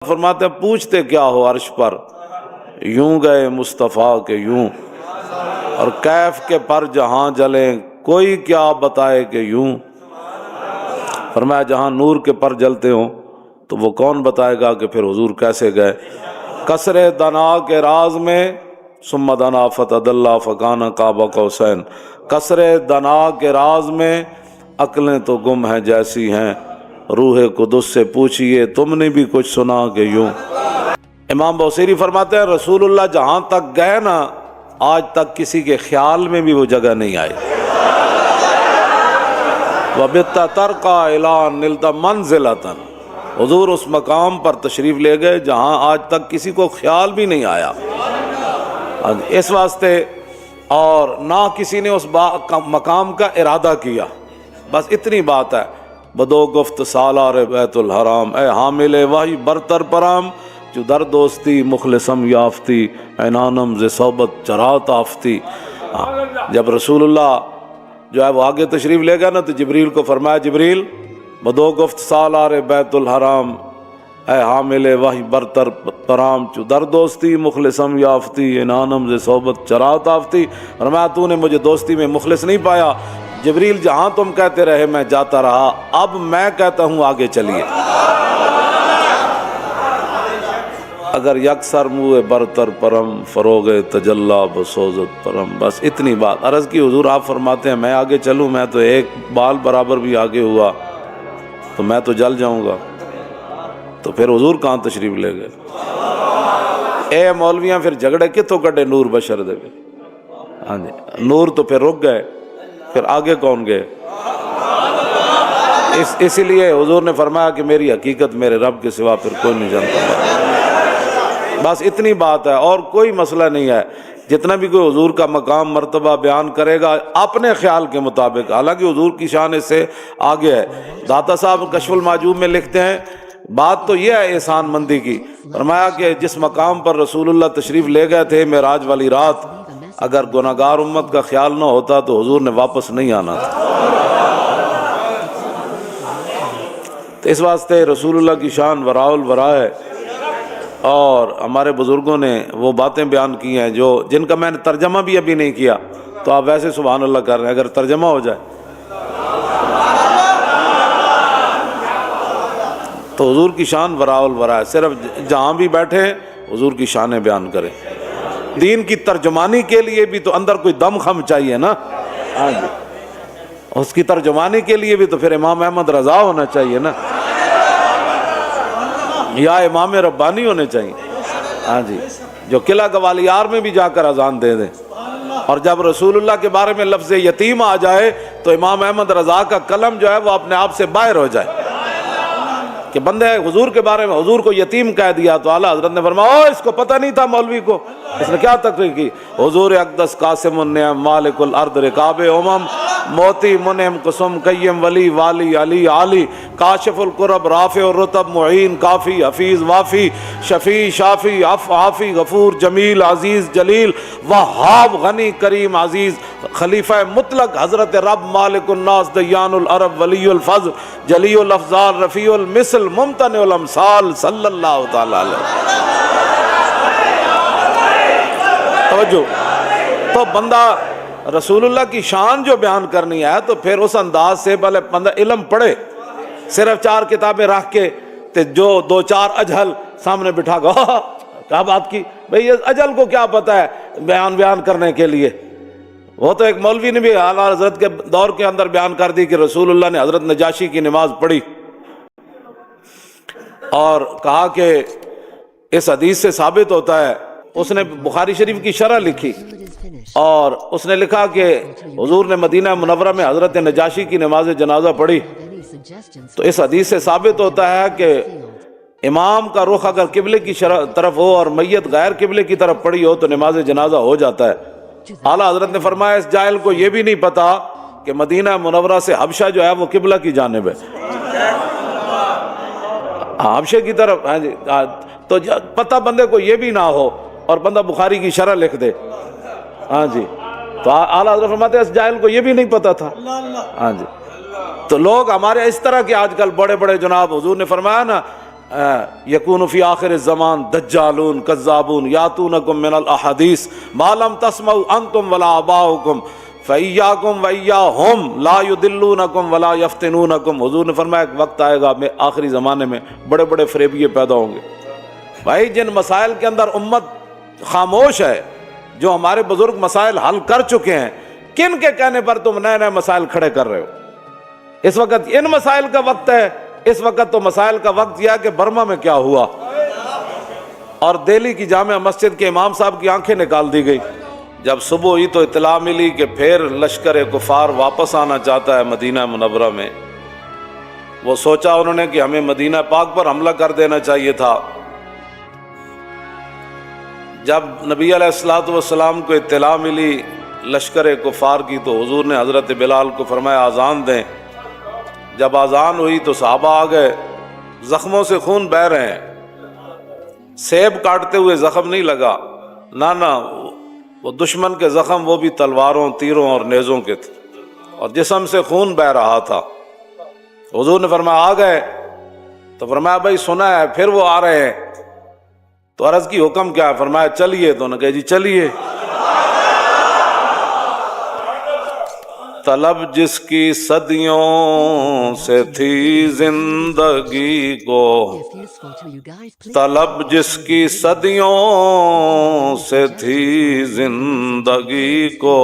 فرماتے ہیں پوچھتے کیا ہو عرش پر، یوں گئے مصطفیٰ کے یوں، اور کیف کے پر جہاں جلیں کوئی کیا بتائے کہ یوں۔ فرمایا جہاں نور کے پر جلتے ہوں تو وہ کون بتائے گا کہ پھر حضور کیسے گئے۔ کسر دنا کے راز میں ثم دنا فتدلی فکان قاب قوسین، کسر دنا کے راز میں عقلیں تو گم ہیں جیسی ہیں، روح قدس سے پوچھئے تم نے بھی کچھ سنا کہ یوں۔ امام بوصیری فرماتے ہیں رسول اللہ جہاں تک گئے نا آج تک کسی کے خیال میں بھی وہ جگہ نہیں آئی۔ وَبِتَّ تَرْقَى إِلَىٰ نِلْتَ مَنْزِلَةً، حضور اس مقام پر تشریف لے گئے جہاں آج تک کسی کو خیال بھی نہیں آیا۔ اس واسطے اور نہ کسی نے اس مقام کا ارادہ کیا، بس اتنی بات ہے۔ بدو گفت سالار بیت الحرام، اے حامل وحی برتر پرام، جو در دوستی مخلصم یافتی، عنانم ز صحبت چرات آفتی۔ جب رسول اللہ جو ہے وہ آگے تشریف لے گیا نا تو جبریل کو فرمایا جبریل بدو گفت سالار بیت الحرام، اے حامل وحی برتر پرام، جو در دوستی مخلصم یافتی، عنانم ز صحبت چرات آفتی۔ فرمایا تو نے مجھے دوستی میں مخلص نہیں پایا جبریل، جہاں تم کہتے رہے میں جاتا رہا، اب میں کہتا ہوں آگے چلیے۔ اگر یکسر منہ برتر پرم، فروغ تجلی بسوزت پرم۔ بس اتنی بات عرض کی حضور آپ فرماتے ہیں میں آگے چلوں، میں تو ایک بال برابر بھی آگے ہوا تو میں تو جل جاؤں گا۔ تو پھر حضور کہاں تشریف لے گئے؟ اے مولویاں پھر جھگڑے کتوں کٹے نور بشر دے گئے؟ ہاں جی نور تو پھر رک گئے، پھر آگے کون گئے؟ اسی لیے حضور نے فرمایا کہ میری حقیقت میرے رب کے سوا پھر کوئی نہیں جانتا۔ بس اتنی بات ہے اور کوئی مسئلہ نہیں ہے۔ جتنا بھی کوئی حضور کا مقام مرتبہ بیان کرے گا اپنے خیال کے مطابق، حالانکہ حضور کی شان اس سے آگے ہے۔ داتا صاحب کشف المعجوب میں لکھتے ہیں بات تو یہ ہے احسان مندی کی، فرمایا کہ جس مقام پر رسول اللہ تشریف لے گئے تھے معراج والی رات، اگر گناہگار امت کا خیال نہ ہوتا تو حضور نے واپس نہیں آنا تھا۔ تو اس واسطے رسول اللہ کی شان وراء الورا ہے، اور ہمارے بزرگوں نے وہ باتیں بیان کی ہیں جو جن کا میں نے ترجمہ بھی ابھی نہیں کیا، تو آپ ویسے سبحان اللہ کر رہے ہیں، اگر ترجمہ ہو جائے تو حضور کی شان وراء الورا ہے۔ صرف جہاں بھی بیٹھے حضور کی شانیں بیان کریں۔ دین کی ترجمانی کے لیے بھی تو اندر کوئی دم خم چاہیے نا، اس کی ترجمانی کے لیے بھی تو پھر امام احمد رضا ہونا چاہیے نا، یا امام ربانی ہونے چاہیے، ہاں جی، جو قلعہ گوالیار میں بھی جا کر اذان دے دیں، اور جب رسول اللہ کے بارے میں لفظ یتیم آ جائے تو امام احمد رضا کا قلم جو ہے وہ اپنے آپ سے باہر ہو جائے کہ بندے حضور کے بارے میں حضور کو یتیم کہہ دیا تو اعلیٰ حضرت نے فرمایا اس کو پتہ نہیں تھا مولوی کو، اس نے کیا تقریر کی، حضور اقدس قاسم النعم مالک الارض رکاب امم، موتی منعم قسم قیم ولی والی علی عالی، کاشف القرب رافع الرتب معین کافی حفیظ وافی شفیع شافی عافی غفور جمیل عزیز جلیل وہاب غنی کریم عزیز، خلیفہ مطلق حضرت رب مالک الناس دیان العرب ولی الفضل جلی الافضال رفیع المثل ممتنع الامثال صلی اللہ تعالی علیہ۔ توجہ، تو بندہ رسول اللہ کی شان جو بیان کرنی ہے تو پھر اس انداز سے پہلے بندہ علم پڑھے، صرف 4 کتابیں رکھ کے تے جو 2-4 اجہل سامنے بٹھا گا کیا بات کی بھئی، یہ اجہل کو کیا پتہ ہے بیان کرنے کے لیے۔ وہ تو ایک مولوی نے بھی اعلیٰ حضرت کے دور کے اندر بیان کر دی کہ رسول اللہ نے حضرت نجاشی کی نماز پڑھی اور کہا کہ اس حدیث سے ثابت ہوتا ہے، اس نے بخاری شریف کی شرح لکھی اور اس نے لکھا کہ حضور نے مدینہ منورہ میں حضرت نجاشی کی نماز جنازہ پڑھی، تو اس حدیث سے ثابت ہوتا ہے کہ امام کا رخ اگر قبلے کی طرف ہو اور میت غیر قبلے کی طرف پڑی ہو تو نماز جنازہ ہو جاتا ہے۔ اعلیٰ حضرت نے فرمایا اس جاہل کو یہ بھی نہیں پتا کہ مدینہ منورہ سے حبشہ جو ہے وہ قبلہ کی جانب ہے، حبشہ کی طرف، ہاں جی، تو پتہ بندے کو یہ بھی نہ ہو اور بندہ بخاری کی شرح لکھ دے، ہاں جی، تو اعلیٰ حضرت فرماتے ہیں اس جاہل کو یہ بھی نہیں پتا تھا، ہاں جی۔ تو لوگ ہمارے اس طرح کے آج کل بڑے بڑے جناب، حضور نے فرمایا نا یکون فی آخر الزمان دجالون کذابون یاتونکم من الاحادیث ما لم تسمعوا انتم ولا آباؤکم فَإِيَّاكُمْ وَإِيَّاهُمْ لَا يُضِلُّونَكُمْ وَلَا يَفْتِنُونَكُمْ۔ حضور نے فرمایا ایک وقت آئے گا میں آخری زمانے میں بڑے بڑے فریبیے پیدا ہوں گے۔ بھائی جن مسائل کے اندر امت خاموش ہے، جو ہمارے بزرگ مسائل حل کر چکے ہیں، کن کے کہنے پر تم نئے نئے مسائل کھڑے کر رہے ہو؟ اس وقت ان مسائل کا وقت ہے۔ اس وقت تو مسائل کا وقت یہ ہے کہ برما میں کیا ہوا، اور دہلی کی جامع مسجد کے امام صاحب کی آنکھیں نکال دی گئی۔ جب صبح ہوئی تو اطلاع ملی کہ پھر لشکر کفار واپس آنا چاہتا ہے مدینہ منورہ میں۔ وہ سوچا انہوں نے کہ ہمیں مدینہ پاک پر حملہ کر دینا چاہیے تھا۔ جب نبی علیہ الصلوۃ والسلام کو اطلاع ملی لشکر کفار کی تو حضور نے حضرت بلال کو فرمایا اذان دیں۔ جب اذان ہوئی تو صحابہ آ گئے، زخموں سے خون بہہ رہے ہیں، سیب کاٹتے ہوئے زخم نہیں لگا، نہ وہ دشمن کے زخم، وہ بھی تلواروں، تیروں اور نیزوں کے تھے، اور جسم سے خون بہہ رہا تھا۔ حضور نے فرمایا آ گئے؟ تو فرمایا بھائی سنا ہے، پھر وہ آ رہے ہیں۔ تو عرض کی حکم کیا ہے؟ فرمایا چلیے۔ تو انہوں نے کہا جی چلیے۔ طلب جس کی صدیوں سے تھی زندگی کو، طلب جس کی صدیوں سے تھی زندگی کو،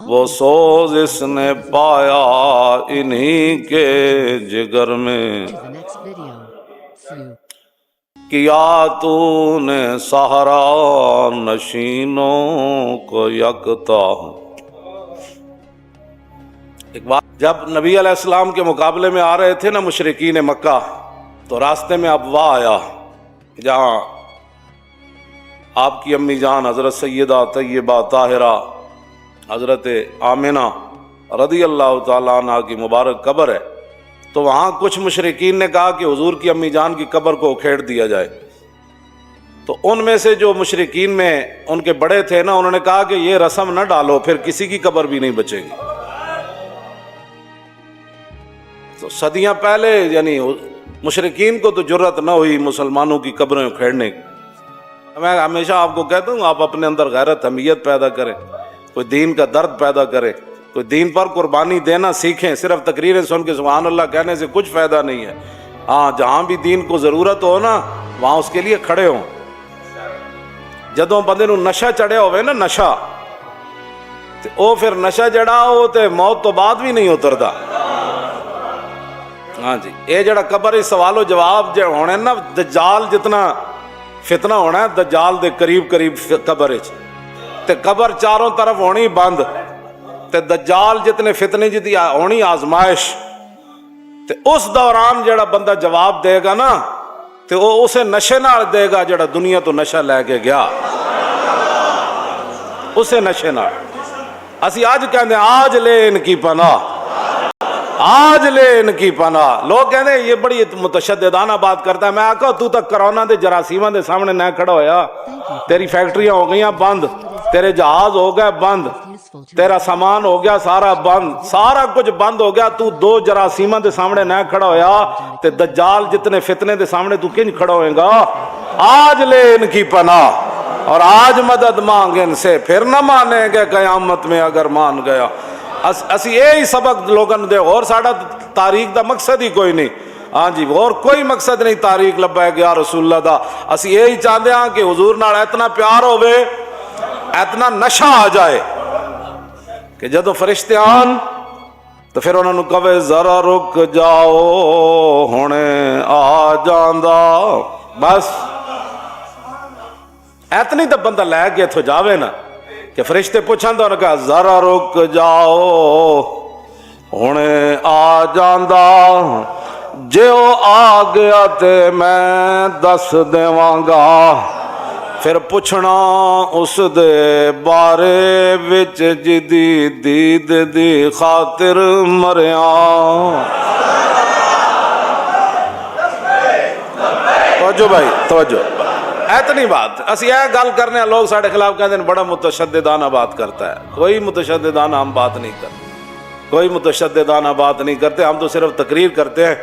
وہ سوز اس نے پایا انہی کے جگر میں۔ کیا تو نے سہارا نشینوں کو یکتا۔ ایک بات، جب نبی علیہ السلام کے مقابلے میں آ رہے تھے نا مشرکین مکہ، تو راستے میں ابوا آیا جہاں آپ کی امی جان حضرت سیدہ طیبہ طاہرہ حضرت آمنہ رضی اللہ تعالیٰ عنہ کی مبارک قبر ہے۔ تو وہاں کچھ مشرکین نے کہا کہ حضور کی امی جان کی قبر کو اکھیڑ دیا جائے۔ تو ان میں سے جو مشرکین میں ان کے بڑے تھے نا، انہوں نے کہا کہ یہ رسم نہ ڈالو، پھر کسی کی قبر بھی نہیں بچے گی۔ تو صدیاں پہلے یعنی مشرکین کو تو جرت نہ ہوئی مسلمانوں کی قبریں اکھیڑنے کی۔ میں ہمیشہ آپ کو کہتا ہوں آپ اپنے اندر غیرت حمیت پیدا کریں، کوئی دین کا درد پیدا کرے، کوئی دین پر قربانی دینا سیکھیں۔ صرف تقریریں سن کے سبحان اللہ کہنے سے کچھ فائدہ نہیں ہے۔ ہاں جہاں بھی دین کو ضرورت ہو نا، وہاں اس کے لیے کھڑے ہوں۔ جدوں بندے نو نشہ چڑھیا ہوئے نا، نشہ تے او پھر نشہ جڑا ہو تے موت تو بعد بھی نہیں اتردا۔ ہاں جی، اے جڑا قبر سوال و جواب جو ہونے نا، دجال جتنا فتنہ ہونا ہے دجال دے قریب قریب قبر وچ، تے قبر چاروں طرف ہونی بند، تے دجال جتنے فتنے جتنی ہونی آزمائش، تے اس دوران جڑا بندہ جواب دے گا نا، تے وہ اسے نشے نال دے گا جڑا دنیا تو نشہ لے کے گیا، اسے نشے نال۔ اسی آج کہندے آج لے ان کی پناہ، آج لے ان کی پناہ۔ لوگ کہتے ہیں یہ بڑی متشددانہ بات کرتا ہے۔ میں آکھا تو تک کرونا دے جراثیماں دے سامنے نہ کھڑا ہویا، تیری فیکٹریاں ہو گئیاں بند، تیرے جہاز ہو گئے بند، تیرا سامان ہو گیا سارا بند، سارا کچھ بند ہو گیا، تو دو جراثیماں دے سامنے نہ کھڑا ہویا تے دجال جتنے فتنے دے سامنے تو کنج کھڑا ہوئے گا؟ آج لے ان کی پناہ اور آج مدد مانگ ان سے، پھر نہ مانیں گے قیامت میں اگر مان گیا۔ اسی یہی سبق لوگوں دے، اور ساڑا تاریخ دا مقصد ہی کوئی نہیں۔ ہاں جی، اور کوئی مقصد نہیں تاریخ لبیک یا رسول اللہ دا۔ اسی یہی چاہتے ہیں کہ حضور نال اتنا پیار ہوئے، اتنا نشہ آ جائے کہ جدو فرشتے آن تو پھر انہوں نے کہے ذرا رک جاؤ ہونے آ جاندہ، بس اتنی تو بندہ لے کے اتھو جاوے نا کہ فرشتے پوچھاں تو انہوں نے کہا ذرا رک جاؤ ہونے آ جاندہ، جو آ گیا تے میں دس دیواں گا، پھر پوچھنا اس دے بارے وچ جدی دید دی خاطر مریاں۔ توجہ بھائی توجہ، اتنی بات اسی یہ گل کرنے ہیں، لوگ ساڑھے خلاف کہتے ہیں بڑا متشددانہ بات کرتا ہے۔ کوئی متشددانہ ہم بات نہیں کرتے، کوئی متشددانہ بات نہیں کرتے، ہم تو صرف تقریر کرتے ہیں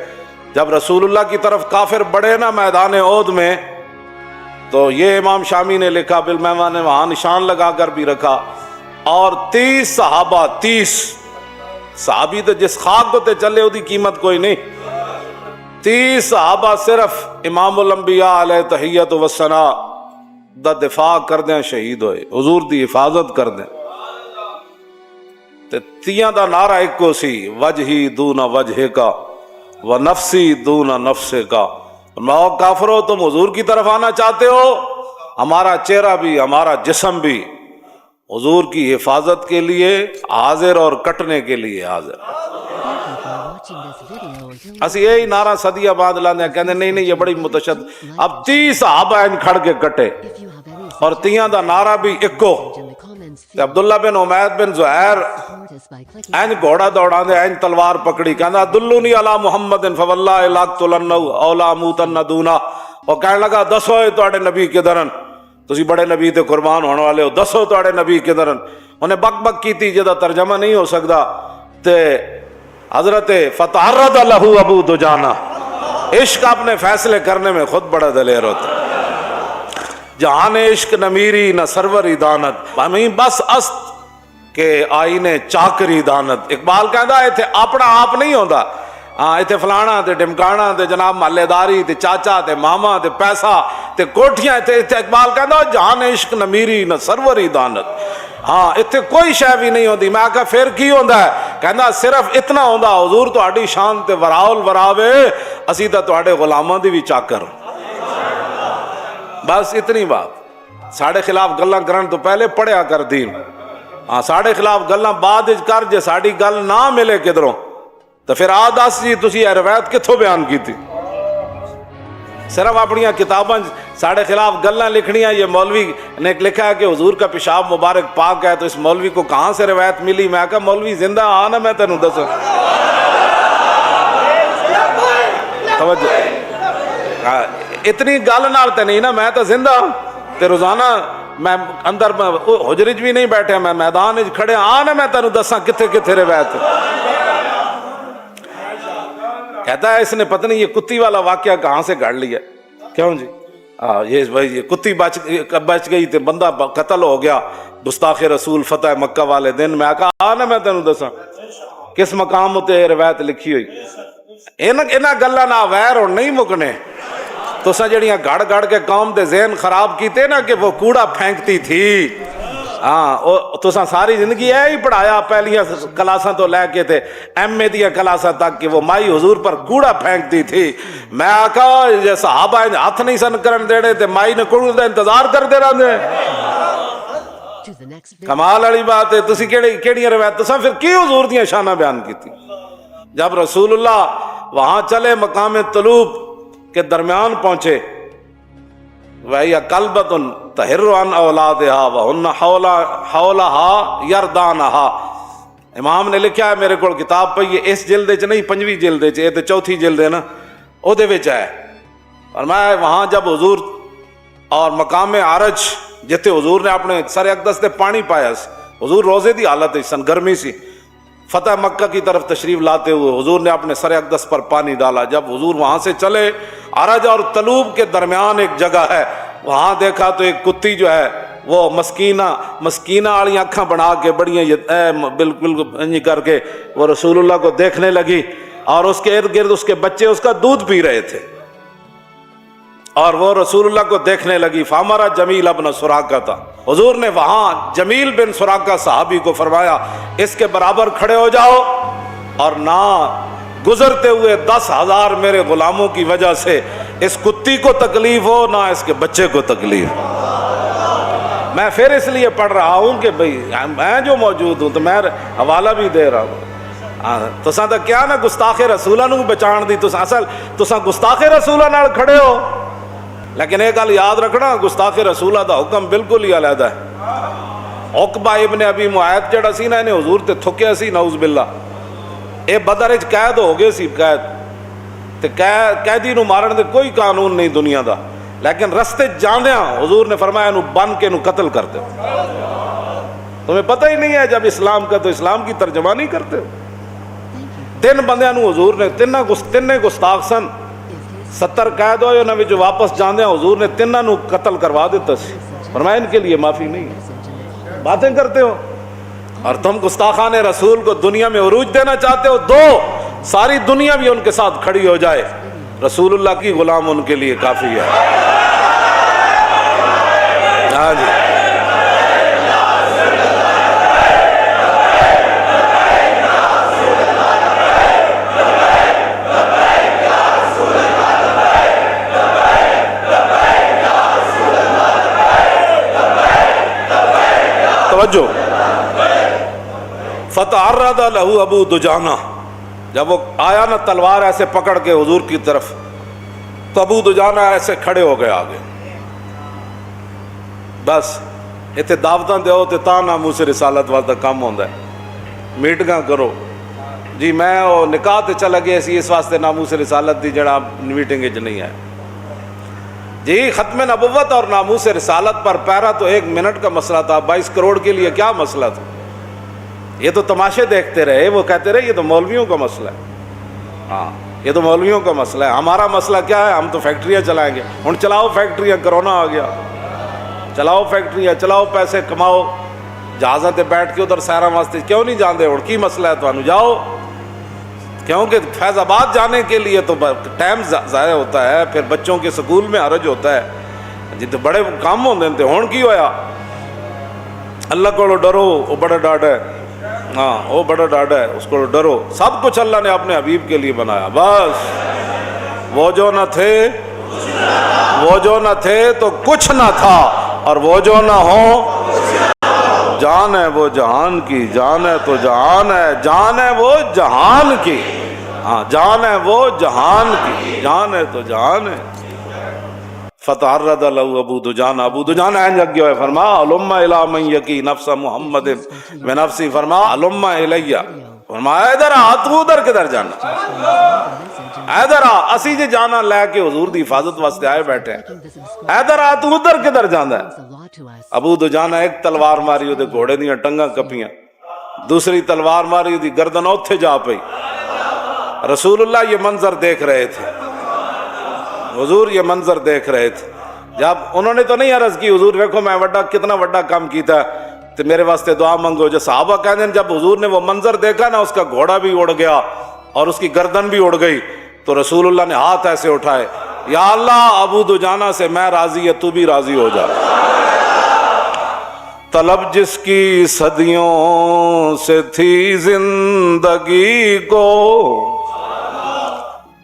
جب رسول اللہ کی طرف کافر بڑھے نا میدان احد میں، تو یہ امام شامی نے لکھا، بالمیمہ نے وہاں نشان لگا کر بھی رکھا، اور 30 صحابہ، 30 صحابی تو جس خاک کو تے چلے وہ دی قیمت کوئی نہیں، 30 صحابہ صرف امام الانبیاء علیہ تحیت و ثنا دا دفاع کر دیں شہید ہوئے، حضور دی حفاظت کر دیں۔ تے تیاں دا نعرہ ایک کو سی، وجہی دون وجہ کا و نفسی دون نفس کا، نو کافرو تم حضور کی طرف آنا چاہتے ہو، ہمارا چہرہ بھی ہمارا جسم بھی حضور کی حفاظت کے لیے حاضر اور کٹنے کے لیے حاضر۔ اسی یہی نعرہ صدیہ بعد لاندے کہندے نہیں یہ بڑی متشدد، اب 30 صحابہ ان کھڑ کے کٹے اور تیاں دا نعرہ بھی اکو۔ عبداللہ بن عمید بن زہیر این گھوڑا دوڑا دے، این تلوار پکڑی، کہنا دلونی علی محمد فواللہ لاقتلنہ او لا موتن دونا، اور کہنے لگا دسو تواڈے نبی کدھرن، تسی بڑے نبی تے قربان ہونے والے ہو، دسو تواڈے نبی کدھرن۔ انہیں بک بک کیتی جدا ترجمہ نہیں ہو سکتا، تے حضرت فتعرض لہ ابو دجانہ، عشق اپنے فیصلے کرنے میں خود بڑا دلیر ہوتا ہے، جہاں عشق نہ میری نہ سروری دانت، ہمیں بس است کہ آئینے چاکری دانت۔ اقبال کہندا ایتھے اپنا آپ نہیں ہوندا، ہاں ایتھے فلانا تے ڈمکانا تے جناب محلے داری تے چاچا تے ماما تے پیسہ تے کوٹھیاں، ایتھے اقبال کہندا جہاں عشق نہ میری نہ سروری دانت، ہاں اتنے کوئی شے بھی نہیں ہوندی۔ میں کہا پھر کی ہوندا ہے؟ کہندا صرف اتنا ہوندا، حضور تہاڈی شان تے وراول وراوے، اسی تے تہاڈے غلاماں دی بھی چاکر، بس اتنی بات۔ ساڑے خلاف گلاں کرن تو پہلے پڑھیا کر دین، ہاں ساڑے خلاف گلاں بعد کر، جے ساڑی گل نہ ملے کدھروں تو پھر آ دس جی تسی یہ روایت کتھوں بیان کیتی؟ صرف اپنی کتاباں ساڑے خلاف گلاں لکھنیاں، یہ مولوی نے لکھا ہے کہ حضور کا پیشاب مبارک پاک ہے، تو اس مولوی کو کہاں سے روایت ملی؟ میں کہا مولوی زندہ آنا، میں تینوں دسوں توجہ، اتنی گل نال تے نہیں نا، میں تو زندہ تے روزانہ میں اندر حجرج بھی نہیں بیٹھے، میں میدان کھڑے آنا، میں تینوں دساں کتھے کتھے روایت۔ کہتا ہے اس نے پتہ نہیں یہ کتی والا واقعہ کہاں سے گھڑ لیا، کیوں جی؟ یہ کتی بچ گئی تے بندہ قتل ہو گیا، گستاخ رسول فتح مکہ والے دن۔ میں کہا آنا میں تینوں دساں کس مقام تے روایت لکھی ہوئی۔ انہاں گلاں نال ویر ہن نہیں مکنے، تساں جڑیاں گھڑ گھڑ کے قوم دے ذہن خراب کیتے نا کہ وہ کوڑا پھینکتی تھی، ہاں تساں ساری زندگی ہے ہی پڑھایا، پہلیاں کلاساں تو لے کے تے ایم اے دیاں کلاساں تک کہ وہ مائی حضور پر کوڑا پھینکتی تھی۔ میں آکھا یہ صحابہ ہاتھ نہیں سن کرن دیڑے تے مائی نے کوڑ دا انتظار کردے رہندے، کمال والی بات ہے۔ تسی کیڑیاں روایت تساں پھر کی حضور دیاں شاناں بیان کیتی؟ جب رسول اللہ وہاں چلے مقام طلوب کے درمیان پہنچے، وَهِيَ كَلْبَةٌ تَحِرُّ عَنْ أَوْلَادِهَا وَهُنَّ حَوْلَهَا يَرْدَانَهَا۔ امام نے لکھا ہے میرے کو کتاب پہ، یہ اس جلد چ نہیں، 5ویں جلد چ، یہ تو 4تھی جلد ہے نا، او دے وچ ہے۔ اور میں وہاں جب حضور اور مقام عرج جتے حضور نے اپنے سر اقدس تے پانی پایا، حضور روزے دی حالت سن، گرمی سی، فتح مکہ کی طرف تشریف لاتے ہوئے حضور نے اپنے سر اقدس پر پانی ڈالا۔ جب حضور وہاں سے چلے، عرج اور طلوب کے درمیان ایک جگہ ہے، وہاں دیکھا تو ایک کتی جو ہے وہ مسکینہ والی آنکھاں بنا کے بڑی بالکل کر کے وہ رسول اللہ کو دیکھنے لگی، اور اس کے ارد گرد اس کے بچے اس کا دودھ پی رہے تھے، اور وہ رسول اللہ کو دیکھنے لگی۔ فامرا جمیل ابن سراقہ تھا، حضور نے وہاں جمیل بن سراقہ صحابی کو فرمایا اس کے برابر کھڑے ہو جاؤ، اور نہ گزرتے ہوئے 10,000 میرے غلاموں کی وجہ سے اس کتی کو تکلیف ہو، نہ اس کے بچے کو تکلیف۔ میں پھر اس لیے پڑھ رہا ہوں کہ بھئی میں جو موجود ہوں تو میں حوالہ بھی دے رہا ہوں۔ تساں تو کیا نا گستاخ رسولہ نو بچان دی، تساں گستاخ رسولہ نال کھڑے ہو، لیکن ایک گل یاد رکھنا، گستاخ رسولہ دا حکم بالکل ہی علیحدہ ہے۔ عقبہ ابن ابی معیط جڑا سی نا، انہیں حضور تے تھکیا سی، نعوذ باللہ، اے بدر وچ قید ہو گئے سی، قید تے قیدی نو مارن دے کوئی قانون نہیں دنیا دا، لیکن رستے جاندیاں حضور نے فرمایا نو بن کے نو قتل کر دو۔ تمہیں پتہ ہی نہیں ہے جب اسلام کا، تو اسلام کی ترجمانی کرتے ہو۔ تین بندیاں نو حضور نے تینے گستاخ سن 70 قید ہوئے انہاں وچ واپس جاندیاں حضور نے تیناں نو قتل کروا دیتا سی، فرمایا ان کے لیے معافی نہیں ہے، باتیں کرتے ہو اور تم گستاخان رسول کو دنیا میں عروج دینا چاہتے ہو، دو ساری دنیا بھی ان کے ساتھ کھڑی ہو جائے، رسول اللہ کی غلام ان کے لیے کافی ہے۔ ہاں جی توجہ، فتعرض لہ ابو دجانہ، جب وہ آیا نا تلوار ایسے پکڑ کے حضور کی طرف، تو ابو دجانہ ایسے کھڑے ہو گئے آگے، بس اتنے دعوتاں دیو تے تا ناموس رسالت واسطہ کام ہوندا ہے، میٹنگاں کرو جی میں وہ نکاح تے چلا گیا سی اس واسطے ناموس رسالت دی جڑا میٹنگ وچ نہیں ہے جی، ختم نبوت اور ناموس رسالت پر پیرا تو 1 منٹ کا مسئلہ تھا، 22 کروڑ کے لیے کیا مسئلہ تھا، یہ تو تماشے دیکھتے رہے، وہ کہتے رہے یہ تو مولویوں کا مسئلہ ہے، ہاں یہ تو مولویوں کا مسئلہ ہے، ہمارا مسئلہ کیا ہے، ہم تو فیکٹریاں چلائیں گے، ہن چلاؤ فیکٹریاں، کرونا آ گیا، چلاؤ فیکٹریاں، چلاؤ پیسے کماؤ، جہازاں تے بیٹھ کے ادھر سیراں واسطے کیوں نہیں جاندے، ہن کی مسئلہ ہے تانوں، جاؤ، کیونکہ فیض آباد جانے کے لیے تو ٹائم ضائع ہوتا ہے، پھر بچوں کے سکول میں حرج ہوتا ہے جی، تو بڑے کام ہوندے تے ہن کی ہویا، اللہ کو ڈرو، وہ بڑا ڈاڈ ہے، ہاں وہ بڑا ڈاڈ ہے، اس کو ڈرو، سب کچھ اللہ نے اپنے حبیب کے لیے بنایا، بس وہ جو نہ تھے تو کچھ نہ تھا، اور وہ جو نہ ہو جان ہے وہ جہان کی، جان ہے تو جہان ہے، جان ہے وہ جہان کی، ہاں جان ہے وہ جہان کی، جان ہے تو جہان ہے۔ فتعرض له ابو دجانہ، ابو دجانہ ہیں جگ گئے، فرما علم الی من یقی نفس محمد بنفسی، فرما علم الی، فرمایا ادھر آ، تو ادھر کدھر جانا، ادھر آ، اسی جی جانا لے کے حضور دی حفاظت واسطے آئے بیٹھے ہیں، ادھر آ، تو ادھر کدھر جانا ہے۔ ابو دجانہ ایک تلوار ماری وہ گھوڑے دیا ٹنگاں کپیاں، دوسری تلوار ماری دی گردن اوتھے جا پئی، رسول اللہ یہ منظر دیکھ رہے تھے، حضور یہ منظر دیکھ رہے تھے، جب انہوں نے تو نہیں عرض کی حضور دیکھو میں کتنا بڑا کام کیتا ہے تو میرے واسطے دعا منگو، جو صحابہ کہتے ہیں جب حضور نے وہ منظر دیکھا نا، اس کا گھوڑا بھی اڑ گیا اور اس کی گردن بھی اڑ گئی، تو رسول اللہ نے ہاتھ ایسے اٹھائے، یا اللہ ابو دجانہ سے میں راضی ہے، تو بھی راضی ہو جا۔ طلب جس کی صدیوں سے تھی زندگی کو،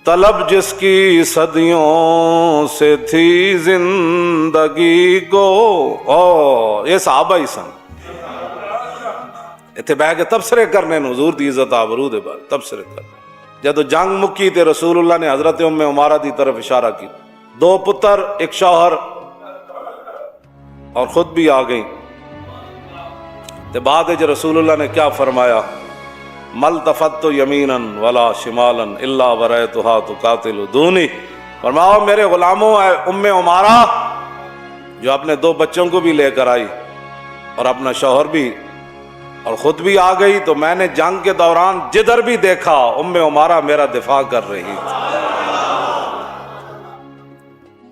طلب جس کی صدیوں سے تھی زندگی کو، او یہ صحابہ ہی سن، اتنے بہ کے تبصرے کرنے حضور دی عزت آبرو دے بارے تبصرے کر، جب جنگ مکی تے رسول اللہ نے حضرت ام عمارہ دی طرف اشارہ کی، 2 پتر 1 شوہر اور خود بھی آ گئی، تے بعد جو رسول اللہ نے کیا فرمایا، ملتفت یمینا ولا شمالا الا ورأیتها تقاتل دونی، فرماؤ میرے غلاموں، اے ام عمارہ جو اپنے 2 بچوں کو بھی لے کر آئی اور اپنا شوہر بھی اور خود بھی آ گئی، تو میں نے جنگ کے دوران جدھر بھی دیکھا ام عمارہ میرا دفاع کر رہی تھی،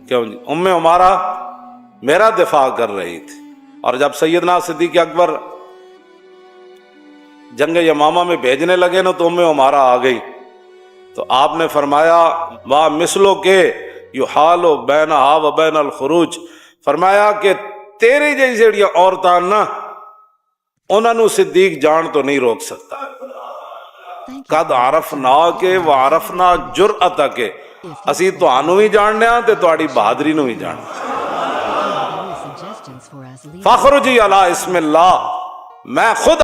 کیوں جی ام عمارہ میرا دفاع کر رہی تھی، اور جب سیدنا صدیق اکبر جنگ یمامہ میں بھیجنے لگے نا تو ام عمارہ آ گئی، تو آپ نے فرمایا وا مثلو کے یحال بینہا و بین الخروج، فرمایا کہ تیری جیسی عورتاں نا انہوں نے صدیق جان تو نہیں روک سکتا، قد عرفنا کے وعرفنا جرأت کے، اسی تہانوں بھی جاننے ہاں تے تہاڈی بہادری نو بھی جاننے، فخرجی علی اسم اللہ، میں خود